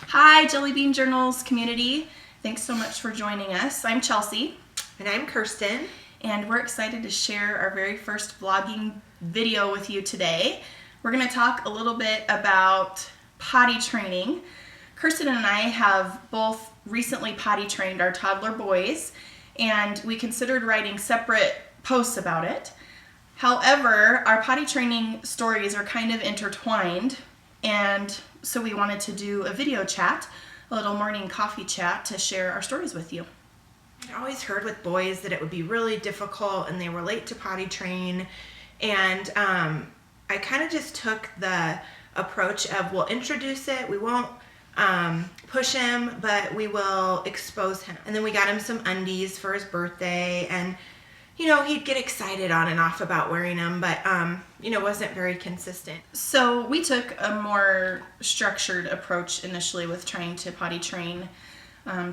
Hi, Jelly Bean Journals community. Thanks so much for joining us. I'm Chelsea. And I'm Kirsten. And we're excited to share our very first vlogging video with you today. We're going to talk a little bit about potty training. Kirsten and I have both recently potty trained our toddler boys, and we considered writing separate posts about it. However, our potty training stories are kind of intertwined, and so we wanted to do a video chat, a little morning coffee chat to share our stories with you. I always heard with boys that it would be really difficult and they were late to potty train, and I kind of just took the approach of we'll introduce it, we won't push him, but we will expose him. And then we got him some undies for his birthday, and he'd get excited on and off about wearing them, but wasn't very consistent. So we took a more structured approach initially with trying to potty train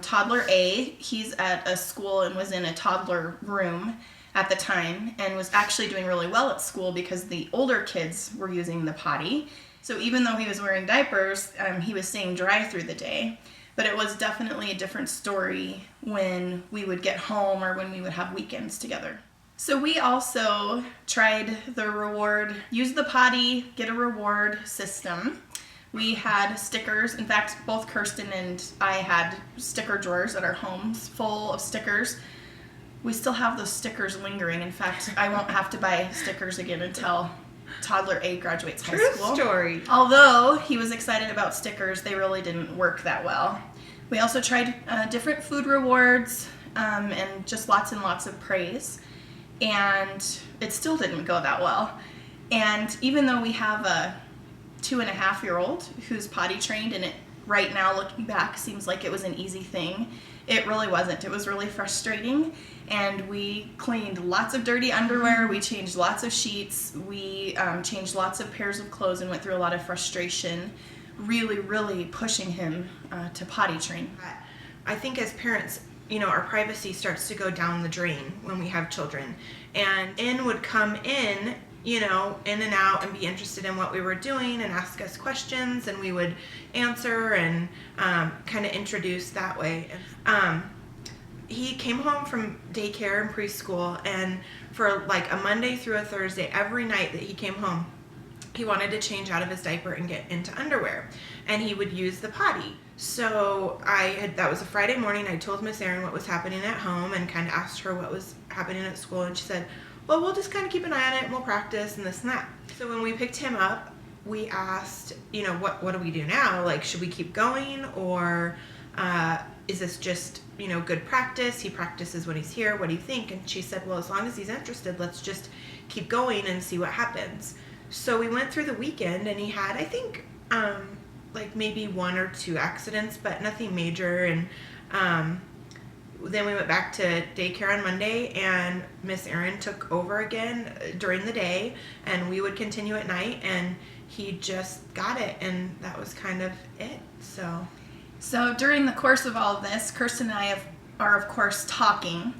Toddler A. He's at a school and was in a toddler room at the time and was actually doing really well at school because the older kids were using the potty. So even though he was wearing diapers, he was staying dry through the day. But it was definitely a different story when we would get home or when we would have weekends together. So we also tried the use the potty, get a reward system. We had stickers. In fact, both Kirsten and I had sticker drawers at our homes full of stickers. We still have those stickers lingering. In fact, I won't have to buy stickers again until Toddler A graduates high school. True story. Although he was excited about stickers, they really didn't work that well. We also tried different food rewards and just lots and lots of praise, and it still didn't go that well. And even though we have a 2.5-year-old who's potty trained, and it right now looking back seems like it was an easy thing, it really wasn't. It was really frustrating, and we cleaned lots of dirty underwear, we changed lots of sheets, we changed lots of pairs of clothes and went through a lot of frustration, really pushing him to potty train. I think as parents, our privacy starts to go down the drain when we have children, and in would come in and out and be interested in what we were doing and ask us questions, and we would answer and kind of introduce that way. He came home from daycare and preschool, and for like a Monday through a Thursday, every night that he came home, he wanted to change out of his diaper and get into underwear, and he would use the potty. So that was a Friday morning, I told Miss Erin what was happening at home and kind of asked her what was happening at school, and she said, well, we'll just kind of keep an eye on it and we'll practice and this and that. So when we picked him up, we asked, what do we do now? Like, should we keep going, or is this just, good practice? He practices when he's here. What do you think? And she said, well, as long as he's interested, let's just keep going and see what happens. So we went through the weekend, and he had, I think, like maybe 1 or 2 accidents, but nothing major. And then we went back to daycare on Monday, and Miss Erin took over again during the day, and we would continue at night, and he just got it, and that was kind of it. So during the course of all of this, Kirsten and I are of course talking,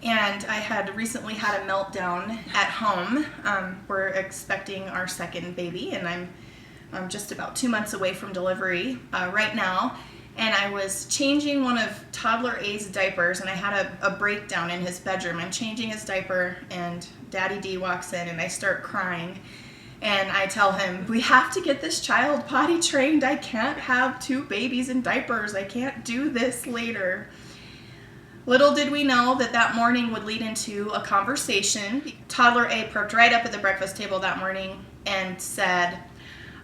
and I had recently had a meltdown at home. We're expecting our second baby, and I'm just about 2 months away from delivery right now. And I was changing one of Toddler A's diapers, and I had a breakdown in his bedroom. I'm changing his diaper, and Daddy D walks in, and I start crying. And I tell him, we have to get this child potty trained. I can't have 2 babies in diapers. I can't do this later. Little did we know that morning would lead into a conversation. Toddler A perked right up at the breakfast table that morning and said,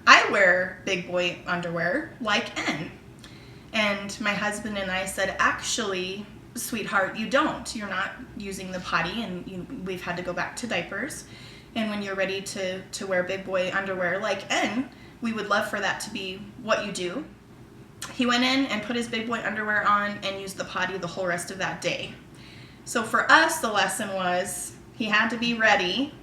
I wear big boy underwear like N. And my husband and I said, actually, sweetheart, you don't. You're not using the potty, and we've had to go back to diapers. And when you're ready to wear big boy underwear like N, we would love for that to be what you do. He went in and put his big boy underwear on and used the potty the whole rest of that day. So for us, the lesson was he had to be ready,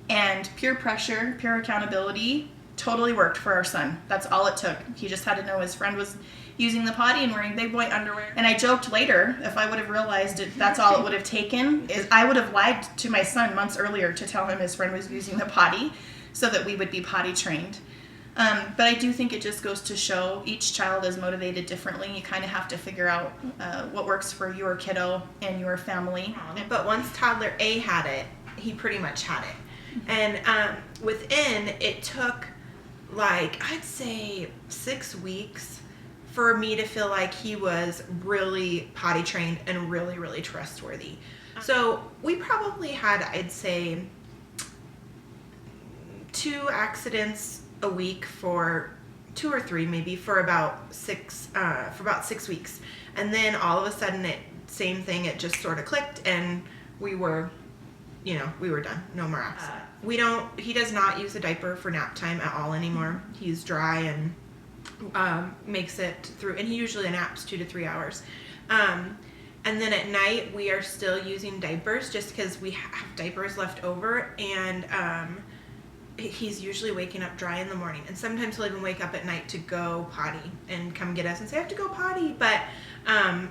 and peer pressure, peer accountability totally worked for our son. That's all it took. He just had to know his friend was using the potty and wearing big boy underwear. And I joked later, if I would have realized that's all it would have taken, is I would have lied to my son months earlier to tell him his friend was using the potty so that we would be potty trained. But I do think it just goes to show each child is motivated differently. You kind of have to figure out what works for your kiddo and your family. But once toddler A had it, he pretty much had it. And within, it took like, I'd say 6 weeks for me to feel like he was really potty trained and really, really trustworthy. So we probably had, I'd say, 2 accidents a week for 2 or 3 maybe for about 6 weeks. And then all of a sudden same thing, it just sort of clicked and we were done. No more accidents. He does not use a diaper for nap time at all anymore. He's dry and makes it through, and he usually naps 2 to 3 hours. And then at night we are still using diapers just because we have diapers left over, and he's usually waking up dry in the morning, and sometimes he'll even wake up at night to go potty and come get us and say, I have to go potty. But I'm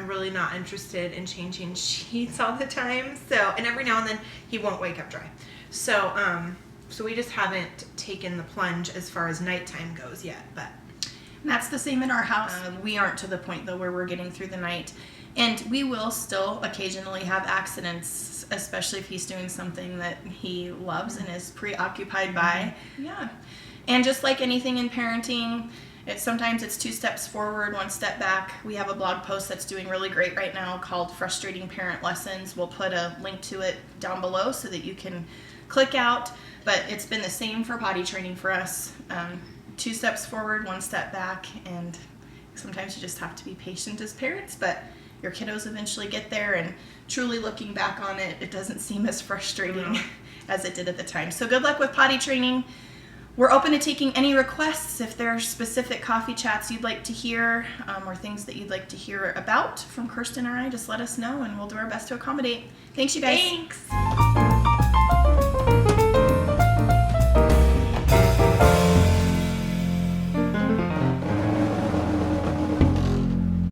really not interested in changing sheets all the time. So, and every now and then he won't wake up dry. So we just haven't taken the plunge as far as nighttime goes yet. But that's the same in our house. We aren't to the point though where we're getting through the night, and we will still occasionally have accidents, especially if he's doing something that he loves and is preoccupied by. Yeah. And just like anything in parenting, sometimes it's 2 steps forward, 1 step back. We have a blog post that's doing really great right now called Frustrating Parent Lessons. We'll put a link to it down below so that you can click out. But it's been the same for potty training for us. 2 steps forward, 1 step back, and sometimes you just have to be patient as parents, but your kiddos eventually get there, and truly looking back on it, it doesn't seem as frustrating as it did at the time. So good luck with potty training. We're open to taking any requests. If there are specific coffee chats you'd like to hear, or things that you'd like to hear about from Kirsten or I, just let us know and we'll do our best to accommodate. Thanks, you guys. thanks.